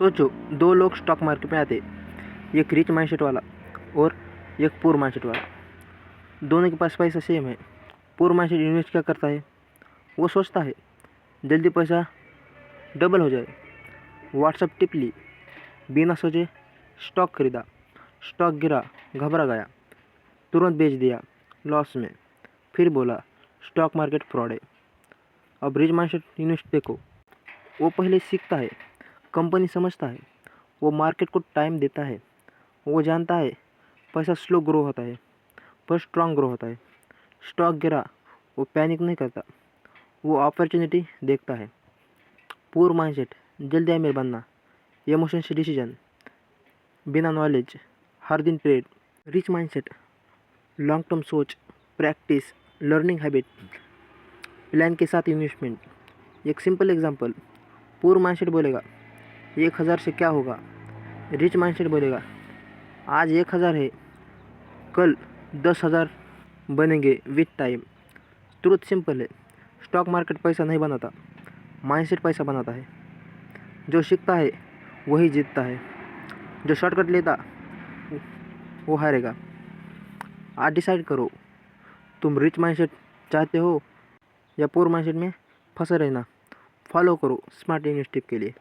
सोचो, दो लोग स्टॉक मार्केट में आते, एक रिच माइंडसेट वाला और एक पुअर माइंडसेट वाला। दोनों के पास पैसा सेम है। पुअर माइंडसेट इन्वेस्ट क्या करता है, वो सोचता है जल्दी पैसा डबल हो जाए। व्हाट्सएप टिप ली, बिना सोचे स्टॉक खरीदा, स्टॉक गिरा, घबरा गया, तुरंत बेच दिया लॉस में, फिर बोला स्टॉक मार्केट फ्रॉड है। अब रिच माइंडसेट इन्वेस्ट देखो, वो पहले सीखता है, कंपनी समझता है, वो मार्केट को टाइम देता है, वो जानता है पैसा स्लो ग्रो होता है पर स्ट्रांग ग्रो होता है। स्टॉक गिरा, वो पैनिक नहीं करता, वो अपॉर्चुनिटी देखता है। पुअर माइंडसेट, जल्दी अमीर बनना, इमोशन से डिसीजन, बिना नॉलेज, हर दिन trade. Rich mindset, long term सोच, प्रैक्टिस, लर्निंग हैबिट, प्लान के साथ इन्वेस्टमेंट। एक सिंपल एग्जांपल, पुअर माइंडसेट बोलेगा 1000 से क्या होगा, रिच माइंडसेट बोलेगा आज 1000 है, कल 10,000 बनेंगे विथ टाइम। ट्रुथ सिंपल है, स्टॉक मार्केट पैसा नहीं बनाता, माइंडसेट पैसा बनाता है। जो सीखता है वही जीतता है, जो शॉर्टकट लेता वो हारेगा। आज डिसाइड करो, तुम रिच माइंडसेट चाहते हो या पुअर माइंडसेट में फंसे रहना। फॉलो करो स्मार्ट इन्वेस्ट टिप के लिए।